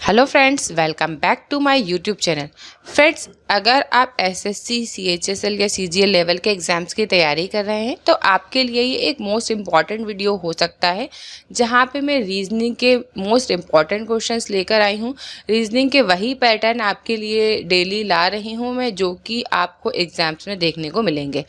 Hello friends, welcome back to my YouTube channel. Friends, अगर आप SSC, CHSL या CGL level के exams की तैयारी कर रहे हैं तो आपके लिए ये एक मोस्ट इम्पॉर्टेंट वीडियो हो सकता है, जहां पे मैं रीजनिंग के मोस्ट इम्पॉर्टेंट क्वेश्चंस लेकर आई हूं। रीजनिंग के वही पैटर्न आपके लिए डेली ला रही हूं मैं, जो कि आपको एग्ज़ाम्स में देखने को मिलेंगे।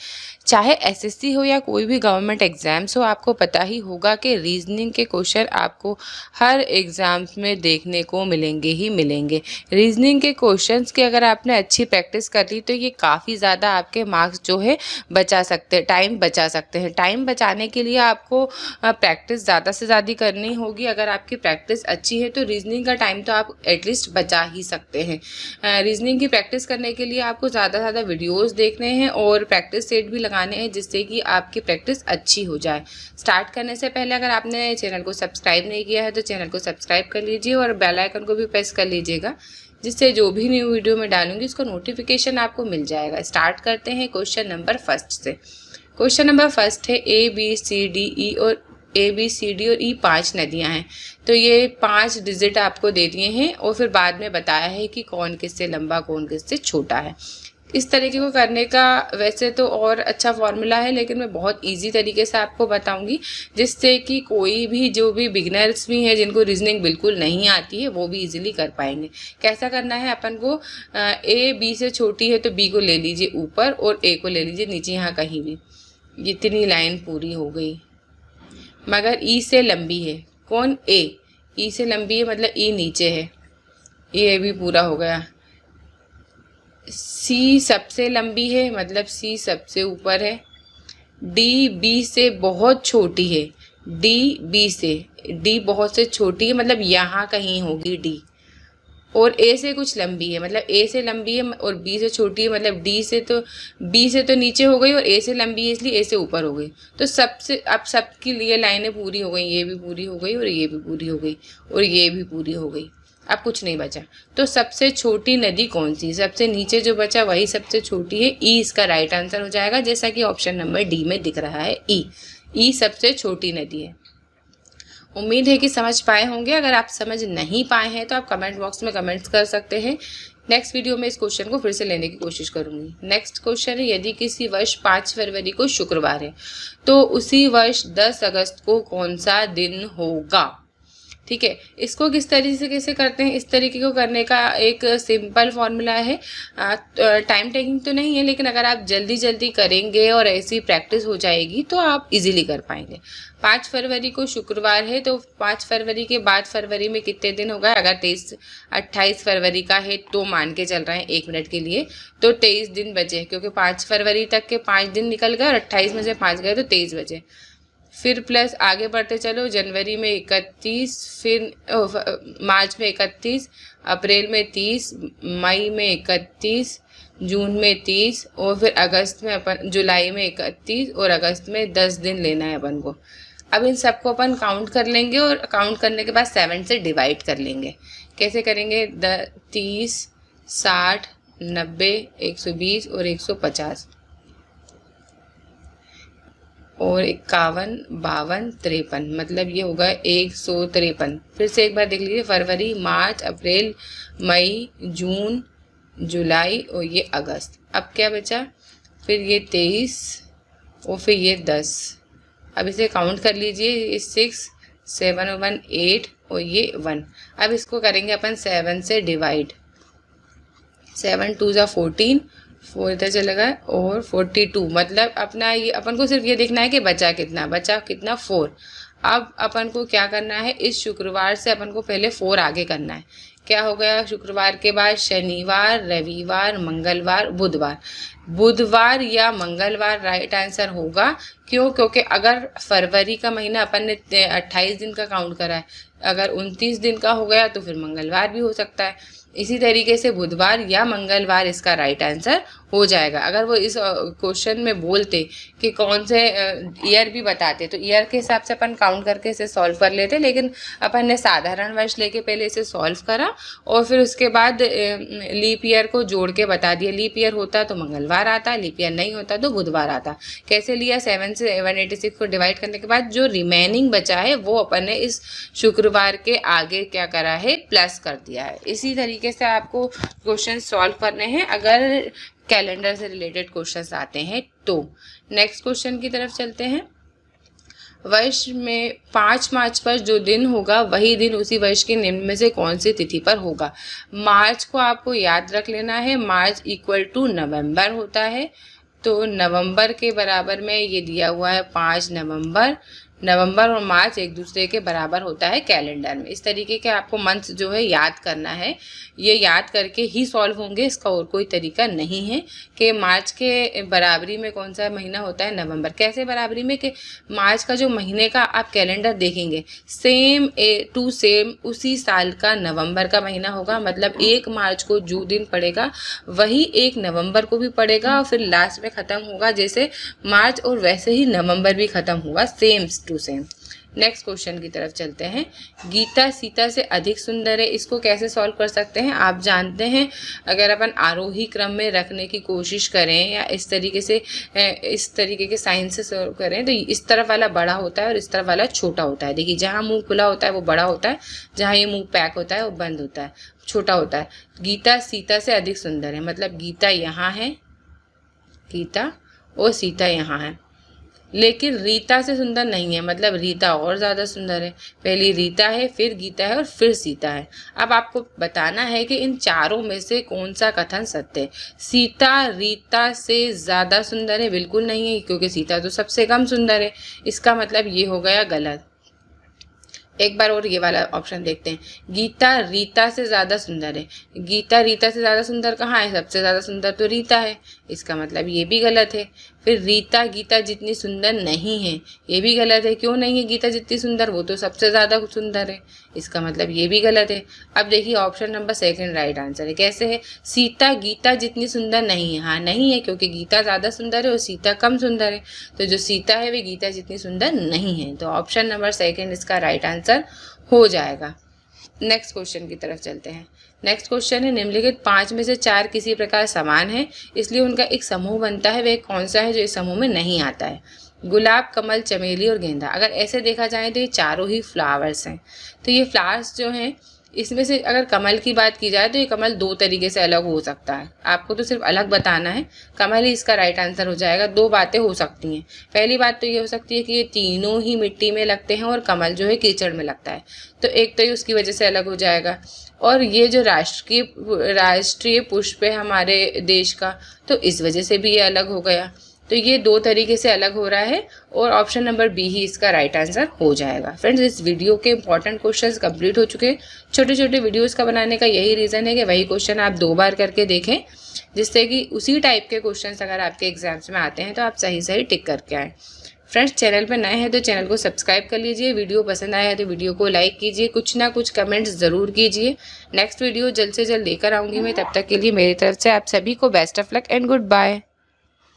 चाहे एसएससी हो या कोई भी गवर्नमेंट एग्ज़ाम्स हो, आपको पता ही होगा कि रीजनिंग के क्वेश्चन आपको हर एग्ज़ाम्स में देखने को मिलेंगे ही मिलेंगे। रीजनिंग के क्वेश्चंस की अगर आपने अच्छी प्रैक्टिस कर ली तो ये काफ़ी ज़्यादा आपके मार्क्स जो है बचा सकते हैं, टाइम बचा सकते हैं। टाइम बचाने के लिए आपको प्रैक्टिस ज़्यादा से ज़्यादा करनी होगी। अगर आपकी प्रैक्टिस अच्छी है तो रीजनिंग का टाइम तो आप एटलीस्ट बचा ही सकते हैं। रीजनिंग की प्रैक्टिस करने के लिए आपको ज़्यादा से ज़्यादा वीडियोज़ देखने हैं और प्रैक्टिस सेट भी लगाने हैं, जिससे कि आपकी प्रैक्टिस अच्छी हो जाए। स्टार्ट करने से पहले अगर आपने चैनल को सब्सक्राइब नहीं किया है तो चैनल को सब्सक्राइब कर लीजिए और बेल आइकन को भी प्रेस कर लीजिएगा, जिससे जो भी न्यू वीडियो मैं डालूंगी उसका नोटिफिकेशन आपको मिल जाएगा। स्टार्ट करते हैं क्वेश्चन नंबर फर्स्ट से। क्वेश्चन नंबर फर्स्ट है A B C D E और ई 5 नदियां हैं। तो ये 5 डिजिट आपको दे दिए हैं और फिर बाद में बताया है कि कौन किससे लंबा कौन किससे छोटा है। इस तरीके को करने का वैसे तो और अच्छा फॉर्मूला है, लेकिन मैं बहुत इजी तरीके से आपको बताऊंगी, जिससे कि कोई भी जो भी बिगनर्स भी हैं जिनको रीजनिंग बिल्कुल नहीं आती है वो भी इजीली कर पाएंगे। कैसा करना है, अपन को ए बी से छोटी है तो बी को ले लीजिए ऊपर और ए को ले लीजिए नीचे, यहाँ कहीं भी। इतनी लाइन पूरी हो गई। मगर ई से लंबी है कौन? ए। ई से लंबी है मतलब ई नीचे है, ये भी पूरा हो गया। सी सबसे लंबी है मतलब सी सबसे ऊपर है। डी बी से बहुत छोटी है, डी बहुत से छोटी है मतलब यहाँ कहीं होगी डी। और ए से कुछ लंबी है मतलब ए से लंबी है और बी से छोटी है मतलब बी से तो नीचे हो गई और ए से लंबी है इसलिए ए से ऊपर हो गई। तो अब सबकी लिए लाइनें पूरी हो गई, ये भी पूरी हो गई और ये भी पूरी हो गई और ये भी पूरी हो गई। अब कुछ नहीं बचा। तो सबसे छोटी नदी कौन सी? सबसे नीचे जो बचा वही सबसे छोटी है। ई इसका राइट आंसर हो जाएगा, जैसा कि ऑप्शन नंबर डी में दिख रहा है। ई सबसे छोटी नदी है। उम्मीद है कि समझ पाए होंगे। अगर आप समझ नहीं पाए हैं तो आप कमेंट बॉक्स में कमेंट्स कर सकते हैं। नेक्स्ट वीडियो में इस क्वेश्चन को फिर से लेने की कोशिश करूंगी। नेक्स्ट क्वेश्चन है, यदि किसी वर्ष 5 फरवरी को शुक्रवार है तो उसी वर्ष 10 अगस्त को कौन सा दिन होगा? ठीक है, इसको किस तरीके से कैसे करते हैं, इस तरीके को करने का एक सिंपल फॉर्मूला है। टाइम टेकिंग तो नहीं है, लेकिन अगर आप जल्दी जल्दी करेंगे और ऐसी प्रैक्टिस हो जाएगी तो आप इजीली कर पाएंगे। 5 फरवरी को शुक्रवार है तो 5 फरवरी के बाद फरवरी में कितने दिन हो गए? अगर 28 फरवरी का है तो मान के चल रहे हैं 1 मिनट के लिए, तो 23 दिन बचे, क्योंकि 5 फरवरी तक के 5 दिन निकल गए और 28 में से 5 गए तो 23 बचे। फिर प्लस आगे बढ़ते चलो, जनवरी में 31, फिर मार्च में 31, अप्रैल में 30, मई में 31, जून में 30 और फिर अगस्त में जुलाई में 31 और अगस्त में 10 दिन लेना है अपन को। अब इन सबको अपन काउंट कर लेंगे और काउंट करने के बाद 7 से डिवाइड कर लेंगे। कैसे करेंगे? 30, 60, 90, 120 और 150 और 51, 52, 53, मतलब ये होगा 153। फिर से एक बार देख लीजिए, फरवरी, मार्च, अप्रैल, मई, जून, जुलाई और ये अगस्त। अब क्या बचा? फिर ये 23 और फिर ये 10। अब इसे काउंट कर लीजिए, 6, 7 और 1 8 और ये 1। अब इसको करेंगे अपन 7 से डिवाइड। 7 2 जा 14, 4 इधर चला गया और 42, मतलब अपना ये अपन को सिर्फ ये देखना है कि बचा कितना 4। अब अपन को क्या करना है, इस शुक्रवार से अपन को पहले 4 आगे करना है। क्या हो गया? शुक्रवार के बाद शनिवार, रविवार, मंगलवार, बुधवार या मंगलवार राइट आंसर होगा। क्यों? क्योंकि अगर फरवरी का महीना अपन ने 28 दिन का काउंट करा है, अगर 29 दिन का हो गया तो फिर मंगलवार भी हो सकता है। इसी तरीके से बुधवार या मंगलवार इसका राइट आंसर हो जाएगा। अगर वो इस क्वेश्चन में बोलते कि कौन से ईयर भी बताते तो ईयर के हिसाब से अपन काउंट करके इसे सॉल्व कर लेते, लेकिन अपन ने साधारण वर्ष लेके पहले इसे सॉल्व करा और फिर उसके बाद लीप ईयर को जोड़ के बता दिया। लीप ईयर होता तो मंगलवार आता, लीप ईयर नहीं होता तो बुधवार आता। कैसे लिया, 7 से 186 को डिवाइड करने के बाद जो रिमेनिंग बचा है वो अपन ने इस शुक्रवार के आगे क्या करा है, प्लस कर दिया है। इसी तरीके से आपको क्वेश्चन सॉल्व करने हैं अगर कैलेंडर से रिलेटेड क्वेश्चंस आते हैं तो। नेक्स्ट क्वेश्चन की तरफ चलते हैं। वर्ष में 5 मार्च पर जो दिन होगा वही दिन उसी वर्ष के निम्न में से कौन सी तिथि पर होगा। मार्च को आपको याद रख लेना है, मार्च इक्वल टू नवंबर होता है, तो नवंबर के बराबर में ये दिया हुआ है 5 नवंबर। नवंबर और मार्च एक दूसरे के बराबर होता है कैलेंडर में। इस तरीके के आपको मंथ जो है याद करना है, ये याद करके ही सॉल्व होंगे, इसका और कोई तरीका नहीं है। कि मार्च के बराबरी में कौन सा महीना होता है, नवंबर। कैसे बराबरी में, कि मार्च का जो महीने का आप कैलेंडर देखेंगे सेम टू सेम उसी साल का नवंबर का महीना होगा। मतलब 1 मार्च को जो दिन पड़ेगा वही 1 नवंबर को भी पड़ेगा और फिर लास्ट में ख़त्म होगा जैसे मार्च, और वैसे ही नवंबर भी ख़त्म होगा, same to same. Next question की तरफ चलते हैं। गीता सीता से अधिक सुंदर है, इसको कैसे सॉल्व कर सकते हैं। आप जानते हैं अगर अपन आरोही क्रम में रखने की कोशिश करें या इस तरीके के साइन से सॉल्व करें तो इस तरफ वाला बड़ा होता है और इस तरफ वाला छोटा होता है। देखिए जहाँ मुंह खुला होता है वो बड़ा होता है, जहाँ ये मुंह पैक होता है वो बंद होता है, छोटा होता है। गीता सीता से अधिक सुंदर है, मतलब गीता यहाँ है, गीता और सीता यहाँ है, लेकिन रीता से सुंदर नहीं है, मतलब रीता और ज़्यादा सुंदर है। पहली रीता है, फिर गीता है और फिर सीता है। अब आपको बताना है कि इन चारों में से कौन सा कथन सत्य है। सीता रीता से ज़्यादा सुंदर है, बिल्कुल नहीं है, क्योंकि सीता तो सबसे कम सुंदर है। इसका मतलब ये हो गया गलत। एक बार और ये वाला ऑप्शन देखते हैं। गीता रीता से ज़्यादा सुंदर है, गीता रीता से ज़्यादा सुंदर कहाँ है, सबसे ज़्यादा सुंदर तो रीता है, इसका मतलब ये भी गलत है। फिर रीता गीता जितनी सुंदर नहीं है, ये भी गलत है। क्यों नहीं है गीता जितनी सुंदर, वो तो सबसे ज़्यादा सुंदर है, इसका मतलब ये भी गलत है। अब देखिए ऑप्शन नंबर 2 राइट आंसर है। कैसे है, सीता गीता जितनी सुंदर नहीं है। हाँ नहीं है, क्योंकि गीता ज़्यादा सुंदर है और सीता कम सुंदर है, तो जो सीता है वे गीता जितनी सुंदर नहीं है, तो ऑप्शन नंबर 2 इसका राइट आंसर हो जाएगा। नेक्स्ट क्वेश्चन की तरफ चलते हैं। नेक्स्ट क्वेश्चन है, निम्नलिखित 5 में से 4 किसी प्रकार समान है, इसलिए उनका एक समूह बनता है, वह कौन सा है जो इस समूह में नहीं आता है। गुलाब, कमल, चमेली और गेंदा। अगर ऐसे देखा जाए तो ये चारों ही फ्लावर्स हैं। तो ये फ्लावर्स जो हैं, इसमें से अगर कमल की बात की जाए तो ये कमल 2 तरीके से अलग हो सकता है। आपको तो सिर्फ अलग बताना है, कमल ही इसका राइट आंसर हो जाएगा। 2 बातें हो सकती हैं। पहली बात तो ये हो सकती है कि ये तीनों ही मिट्टी में लगते हैं और कमल जो है कीचड़ में लगता है, तो एक तो ये उसकी वजह से अलग हो जाएगा। और ये जो राष्ट्रीय पुष्प है हमारे देश का, तो इस वजह से भी ये अलग हो गया। तो ये 2 तरीके से अलग हो रहा है और ऑप्शन नंबर बी ही इसका राइट आंसर हो जाएगा। फ्रेंड्स, इस वीडियो के इंपॉर्टेंट क्वेश्चंस कंप्लीट हो चुके हैं। छोटे छोटे वीडियोस का बनाने का यही रीज़न है कि वही क्वेश्चन आप 2 बार करके देखें, जिससे कि उसी टाइप के क्वेश्चंस अगर आपके एग्जाम्स में आते हैं तो आप सही सही टिक करके आएँ। फ्रेंड्स, चैनल पर नए हैं तो चैनल को सब्सक्राइब कर लीजिए। वीडियो पसंद आया है तो वीडियो को लाइक कीजिए, कुछ ना कुछ कमेंट्स ज़रूर कीजिए। नेक्स्ट वीडियो जल्द से जल्द लेकर आऊँगी मैं, तब तक के लिए मेरी तरफ से आप सभी को best of luck and good bye.